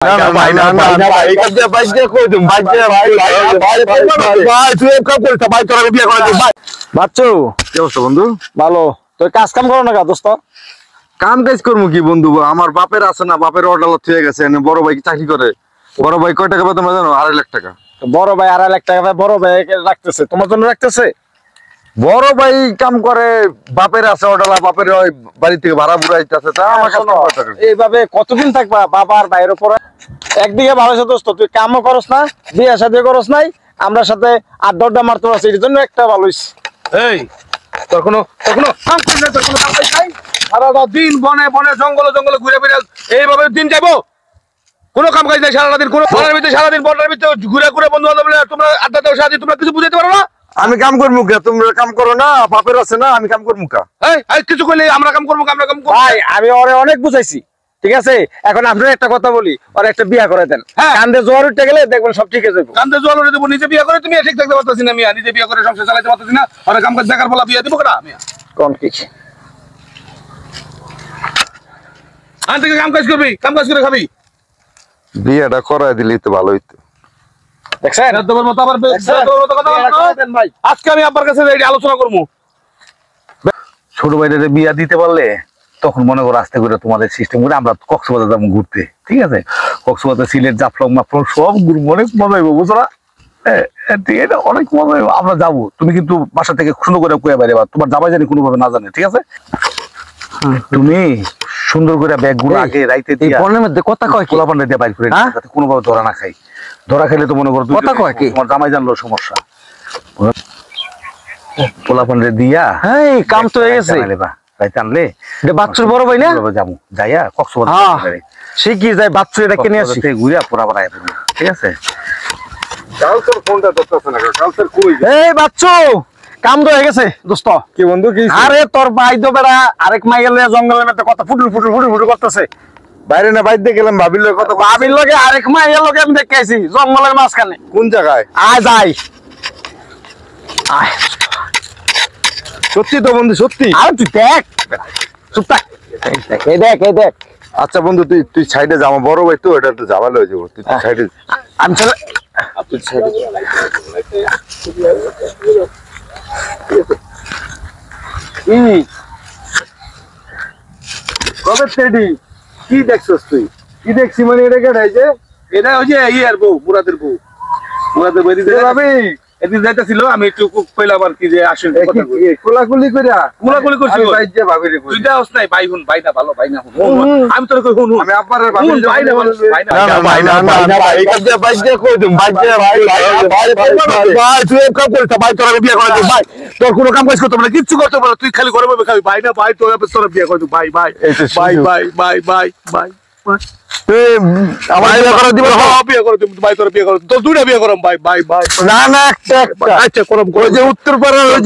ভাই বাচ্চু কি অবস্থা বন্ধু? ভালো। তুই কাজ কাম করো না কা দোস্ত? কাম কাজ করবো কি বন্ধু, আমার বাপের আছে না, বাপের অর্ডার হয়ে গেছে। বড় ভাই চাকরি করে। বড় ভাই কয় টাকা পায় তোমরা জানো? 2.5 লাখ টাকা। বড় ভাই 2.5 লাখ টাকা পায়, বড় ভাই রাখতেছে তোমার জন্য রাখতেছে। বড় ভাই কাম করে, বাপের আছে অর্ডার, বাপের বাড়ি থেকে ভাড়া বুড়াইতেছে। তা আমার এইভাবে কতদিন থাকবা বাবার বাইরের উপরে? একদিকে ভালো আছে দোস্ত, তুই কামও করস না, বিয়ে শাদী করস নাই, আমরা সাথে আড্ডা মারতে পারছি, এর জন্য একটা ভালো হইছে। এই তোর কোনো কাম করলে তোর কোনো কাম নাই? সারাটা দিন বনে বনে জঙ্গলে জঙ্গলে ঘুরে ফিরে এইভাবে দিন যাবো, কোনো কাম কাজ নাই সারাটা দিন। কোনো বনের ভিতরে সারাদিন বনের ভিতরে ঘুরে ঘুরে বন্ধু বান্ধব তোমরা আড্ডা দাও সারাদিন, তোমরা কিছু বুঝাইতে পারো না? আমি কাম করবো কে? তোমরা কাম করো না, বাপের আছে না, আমি কাম করবো কা? এই কিছু করলে আমরা কাম করবো, আমরা কাম করবো। ভাই আমি ওরে অনেক বুঝাইছি, ঠিক আছে? এখন আপনার একটা কথা বলি, ওর একটা বিয়া করে দেন। কান্দে জোয়ার উঠে গেলে দেখবেন সব ঠিক হয়ে যাবে। কান্দে জোয়ার উঠে দেবো, নিজে বিয়া করে তুমি ঠিক থাকতে পারতেছি না। আমি নিজে বিয়া করে সংসার চালাতে পারতেছি না, ওরে কাম কাজ দেখার বলা বিয়া দিব কেনা? আমি কোন কি আন থেকে কাম কাজ করবি, কাম কাজ করে খাবি। বিয়াটা করায় দিলেই তো ভালো হইতো। দেখছেন তোমার মত আবার ভাই, আজকে আমি আব্বার কাছে আলোচনা করবো। ছোট ভাইদের বিয়া দিতে পারলে তখন মনে করো আস্তে করে তোমাদের সিস্টেম করে আমরা কক্সবাজার যাবো ঘুরতে, ঠিক আছে? কক্সবাজার, সিলেট, জাফলং মাফলং সব ঘুরবো, অনেক মজা হইব, বুঝছো না? এটা অনেক মজা হইব, আমরা যাবো। তুমি কিন্তু বাসা থেকে সুন্দর করে কয়ে বাইরে, তোমার জামাই জানি কোনোভাবে না জানে, ঠিক আছে? তুমি সুন্দর করে ব্যাগ গুলো আগে রাইতে দিয়ে বনের মধ্যে কথা কয় কোলা পান্ডা দিয়ে বাইর করে যাতে কোনোভাবে ধরা না খাই। ধরা খাইলে তো মনে করো কথা কয় কি তোমার জামাই জানলো সমস্যা। কোলা পান্ডা দিয়া কাম তো হয়ে গেছে। রাইতে আনলে বাচ্চুর বড় ভাই না যাবো, যাইয়া কক্সবাজার সে কি যায় বাচ্চু এটা কিনে আসি ঘুরিয়া পোড়া বাড়াই, ঠিক আছে? এই বাচ্চু কাম তো হয়ে গেছে দোস্ত। কি বন্ধু কি? আরে তোর ভাই তো বেড়া আরেক মাই গেলে জঙ্গলের মধ্যে কথা ফুটুল ফুটুল ফুটুল ফুটুল করতেছে। বাইরে না বাইরে গেলাম, ভাবির লোক কথা, ভাবির লোকে আরেক মাই লোক আমি দেখেছি জঙ্গলের মাঝখানে। কোন জায়গায়? আয় যাই আয়, সত্যি তো বন্ধু সত্যি। আর তুই দেখ, চুপ থাক, এই দেখ এই দেখ। আচ্ছা বন্ধু তুই সাইডে যা, আমার বড় ভাই তো এটা একটু ঝামেলা হয়ে যাবো, তুই সাইডে। আমি চলে তুই সাইডে। কবে টেডি কি দেখছস তুই? কি দেখছি মানে এটা কেটাই যে এটা ওই যে ইয়ার বউ, মুরাদের বউ, মুরাদের বউ দিতে ভাবি একদিন যাইতাছিল, আমি একটু কইলাম আর কি যে আসেন কথা কই। কোলাকুলি কইরা কোলাকুলি করছি ভাই যে ভাবি রে তুই দাওস নাই ভাই, হুন ভাই না ভালো, ভাই না আমি তোর কই হুন, আমি আব্বারের ভাবি ভাই না ভাই না ভাই না ভাই না ভাই কাজ যে ভাই যে কই দিম ভাই যে ভাই ভাই তুই এক কাম করছ ভাই, তোর বিয়ে করে দে ভাই, তোর কোনো কাম কাজ করতে না, কিচ্ছু করতে না, তুই খালি ঘরে বসে খাবি। ভাই না ভাই তোর বিয়ে করে দে ভাই ভাই ভাই ভাই ভাই ভাই ভাই উত্তর পাড়া যাবে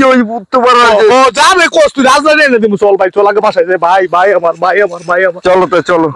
চল ভাই, চল আগে বাসায় ভাই ভাই আমার ভাই আমার ভাই আমার, চলো তো চলো।